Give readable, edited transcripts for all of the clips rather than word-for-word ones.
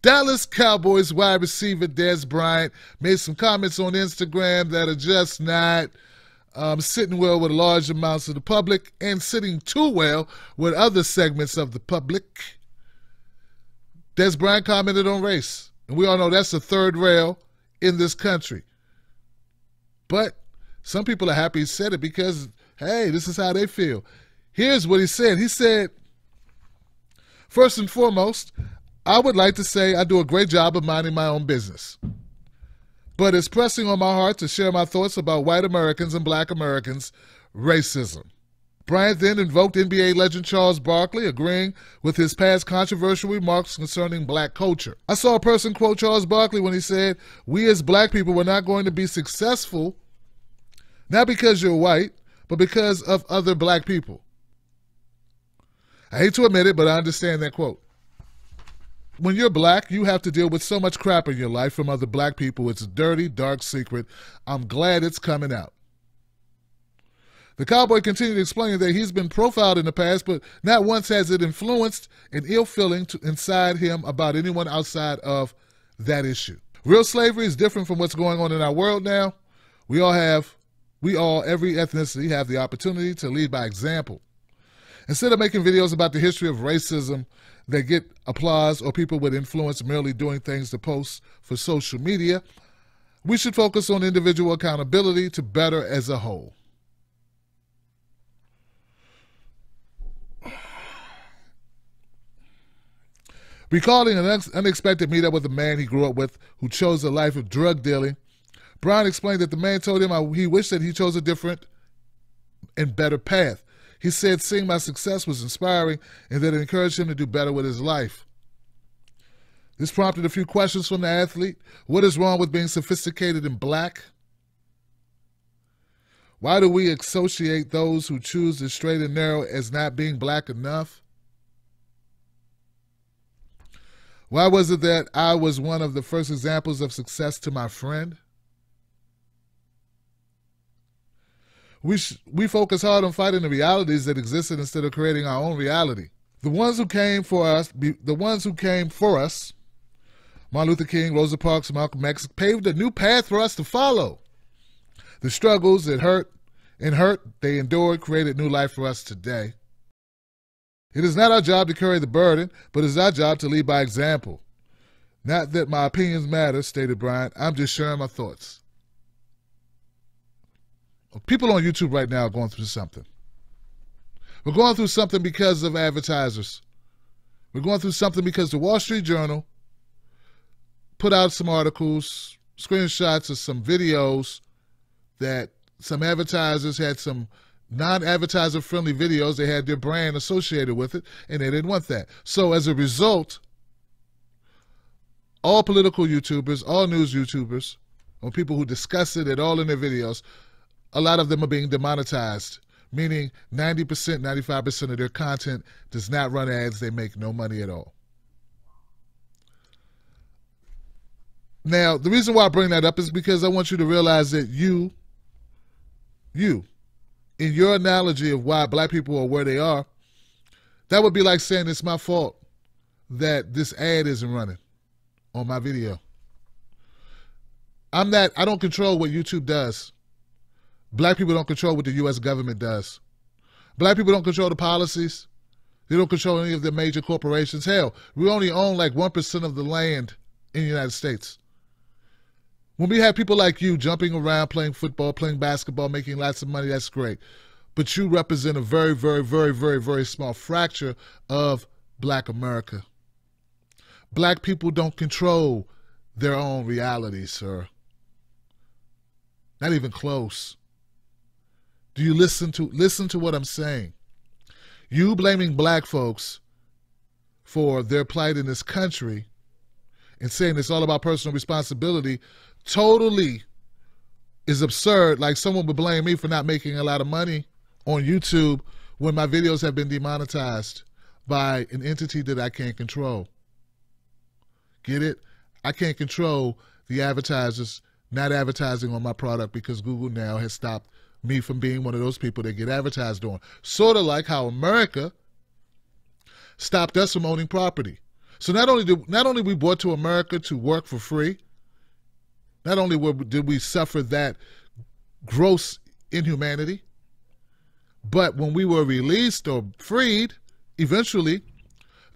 Dallas Cowboys wide receiver Dez Bryant made some comments on Instagram that are just not sitting well with large amounts of the public and sitting too well with other segments of the public. Dez Bryant commented on race, and we all know that's the third rail in this country. But some people are happy he said it because, hey, this is how they feel. Here's what he said. He said, first and foremost, I would like to say I do a great job of minding my own business. But it's pressing on my heart to share my thoughts about white Americans and black Americans' racism. Bryant then invoked NBA legend Charles Barkley, agreeing with his past controversial remarks concerning black culture. I saw a person quote Charles Barkley when he said, "We as black people were not going to be successful, not because you're white, but because of other black people." I hate to admit it, but I understand that quote. When you're black, you have to deal with so much crap in your life from other black people. It's a dirty, dark secret. I'm glad it's coming out. The Cowboy continued explaining that he's been profiled in the past, but not once has it influenced an ill feeling inside him about anyone outside of that issue. Real slavery is different from what's going on in our world now. We all, every ethnicity, have the opportunity to lead by example. Instead of making videos about the history of racism that get applause or people with influence merely doing things to post for social media, we should focus on individual accountability to better as a whole. Recalling an unexpected meetup with a man he grew up with who chose a life of drug dealing, Bryant explained that the man told him how he wished that he chose a different and better path. He said seeing my success was inspiring and that it encouraged him to do better with his life. This prompted a few questions from the athlete. What is wrong with being sophisticated and black? Why do we associate those who choose the straight and narrow as not being black enough? Why was it that I was one of the first examples of success to my friend? We focus hard on fighting the realities that existed instead of creating our own reality. The ones who came for us, Martin Luther King, Rosa Parks, Malcolm X, paved a new path for us to follow. The struggles that hurt they endured created new life for us today. It is not our job to carry the burden, but it's our job to lead by example. Not that my opinions matter, stated Bryant. I'm just sharing my thoughts. People on YouTube right now are going through something. We're going through something because of advertisers. We're going through something because the Wall Street Journal put out some articles, screenshots of some videos that some advertisers had some non-advertiser friendly videos. They had their brand associated with it, and they didn't want that. So as a result, all political YouTubers, all news YouTubers, or people who discuss it at all in their videos, a lot of them are being demonetized, meaning 90%, 95% of their content does not run ads. They make no money at all. Now, the reason why I bring that up is because I want you to realize that you, in your analogy of why black people are where they are, that would be like saying it's my fault that this ad isn't running on my video. I don't control what YouTube does. Black people don't control what the U.S. government does. Black people don't control the policies. They don't control any of the major corporations. Hell, we only own like 1% of the land in the United States. When we have people like you jumping around, playing football, playing basketball, making lots of money, that's great. But you represent a very, very, very, very, very small fracture of black America. Black people don't control their own reality, sir. Not even close. Do you listen to what I'm saying? You blaming black folks for their plight in this country and saying it's all about personal responsibility totally is absurd. Like someone would blame me for not making a lot of money on YouTube when my videos have been demonetized by an entity that I can't control. Get it? I can't control the advertisers not advertising on my product because Google now has stopped me from being one of those people that get advertised on. Sort of like how America stopped us from owning property. So not only we brought to America to work for free, not only did we suffer that gross inhumanity, but when we were released or freed, eventually,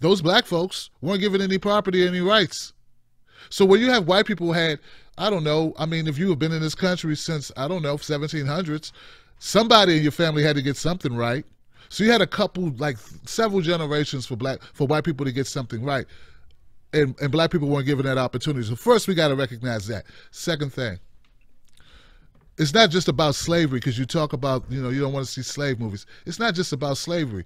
those black folks weren't given any property, any rights. So when you have white people who had, I don't know, I mean, if you have been in this country since, I don't know, 1700s, somebody in your family had to get something right. So you had a couple, like several generations for white people to get something right. And black people weren't given that opportunity. So first, we got to recognize that. Second thing, it's not just about slavery, because you talk about, you don't want to see slave movies. It's not just about slavery.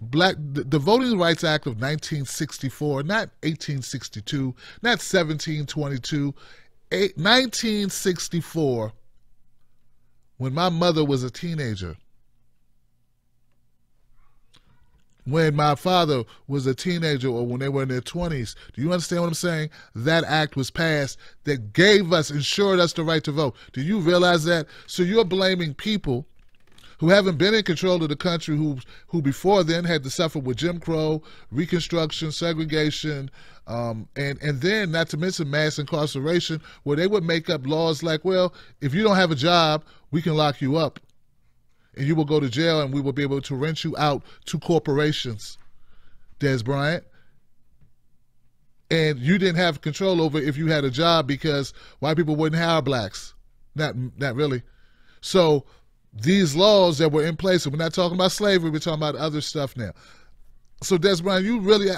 The Voting Rights Act of 1964, not 1862, not 1722, 1964, when my mother was a teenager, when my father was a teenager, or when they were in their 20s. Do you understand what I'm saying? That act was passed that ensured us the right to vote. Do you realize that? So you're blaming people who haven't been in control of the country, who before then had to suffer with Jim Crow, Reconstruction, segregation, and then not to mention mass incarceration, where they would make up laws like, well, if you don't have a job, we can lock you up, and you will go to jail, and we will be able to rent you out to corporations, Dez Bryant. And you didn't have control over if you had a job, because white people wouldn't hire blacks. Not really. So these laws that were in place, and we're not talking about slavery, we're talking about other stuff now. So Dez Bryant,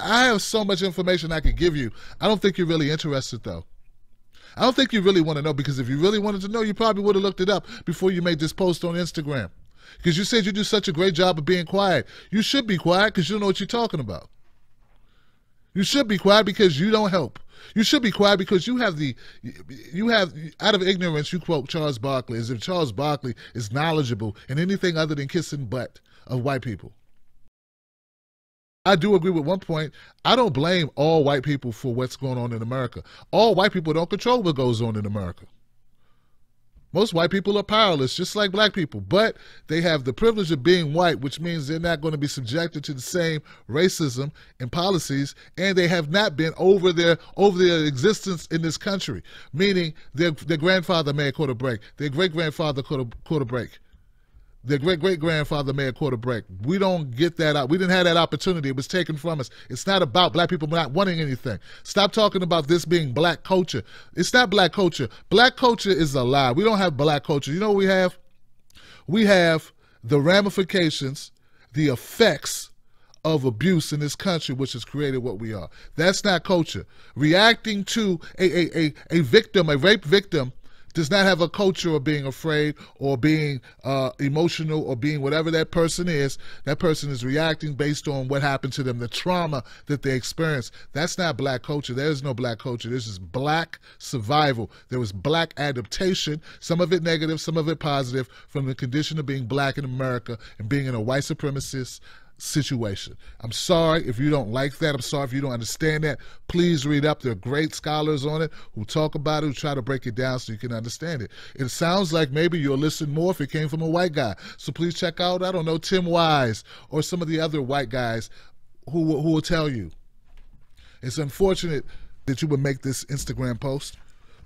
I have so much information I could give you. I don't think you're really interested, though. I don't think you really want to know, because if you really wanted to know, you probably would have looked it up before you made this post on Instagram. Because you said you do such a great job of being quiet. You should be quiet, because you don't know what you're talking about. You should be quiet because you don't help. You should be quiet because you have, out of ignorance, you quote Charles Barkley as if Charles Barkley is knowledgeable in anything other than kissing butt of white people. I do agree with one point. I don't blame all white people for what's going on in America. All white people don't control what goes on in America. Most white people are powerless, just like black people, but they have the privilege of being white, which means they're not going to be subjected to the same racism and policies, and they have not been over their existence in this country, meaning their grandfather may have caught a break, their great-grandfather caught a break, their great-great-grandfather may have caught a break. We don't get that out. We didn't have that opportunity. It was taken from us. It's not about black people not wanting anything. Stop talking about this being black culture. It's not black culture. Black culture is a lie. We don't have black culture. You know what we have? We have the ramifications, the effects of abuse in this country, which has created what we are. That's not culture. Reacting to a victim, a rape victim, does not have a culture of being afraid or being emotional or being whatever that person is. That person is reacting based on what happened to them, the trauma that they experienced. That's not black culture. There is no black culture. This is black survival. There was black adaptation, some of it negative, some of it positive, from the condition of being black in America and being in a white supremacist situation. I'm sorry if you don't like that. I'm sorry if you don't understand that. Please read up. There are great scholars on it who talk about it, who try to break it down so you can understand it. It sounds like maybe you'll listen more if it came from a white guy. So please check out, I don't know, Tim Wise or some of the other white guys who will tell you. It's unfortunate that you would make this Instagram post.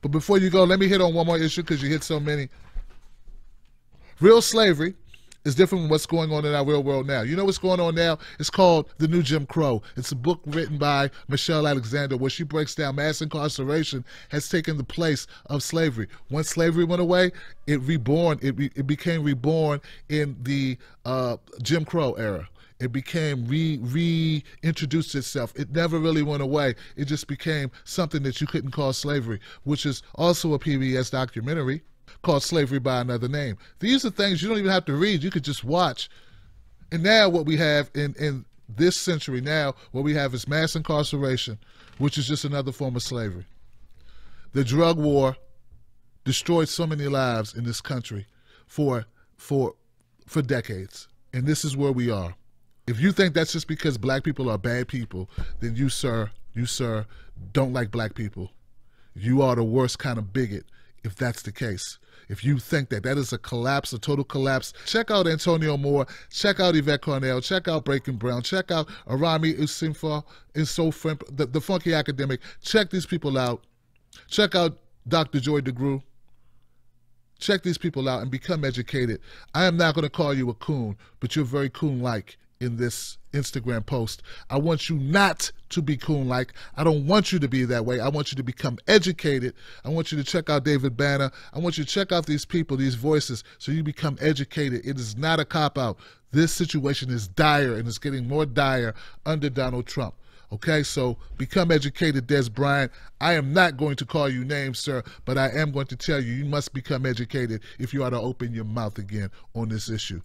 But before you go, let me hit on one more issue because you hit so many. Real slavery is different from what's going on in our real world now. You know what's going on now? It's called The New Jim Crow. It's a book written by Michelle Alexander where she breaks down mass incarceration has taken the place of slavery. Once slavery went away, it became reborn in the Jim Crow era. It became reintroduced itself. It never really went away. It just became something that you couldn't call slavery, which is also a PBS documentary called Slavery by Another Name. These are things you don't even have to read. You could just watch. And now what we have in this century now, what we have is mass incarceration, which is just another form of slavery. The drug war destroyed so many lives in this country for decades. And this is where we are. If you think that's just because black people are bad people, then you, sir, don't like black people. You are the worst kind of bigot if that's the case. If you think that that is a collapse, a total collapse, check out Antonio Moore, check out Yvette Cornell, check out Breaking Brown, check out Arami Usinfa, the Funky Academic. Check these people out. Check out Dr. Joy DeGruy. Check these people out and become educated. I am not going to call you a coon, but you're very coon-like in this Instagram post. I want you not to be coon-like. I don't want you to be that way. I want you to become educated. I want you to check out David Banner. I want you to check out these people, these voices, so you become educated. It is not a cop-out. This situation is dire, and it's getting more dire under Donald Trump. Okay, so become educated, Dez Bryant. I am not going to call you names, sir, but I am going to tell you, you must become educated if you are to open your mouth again on this issue.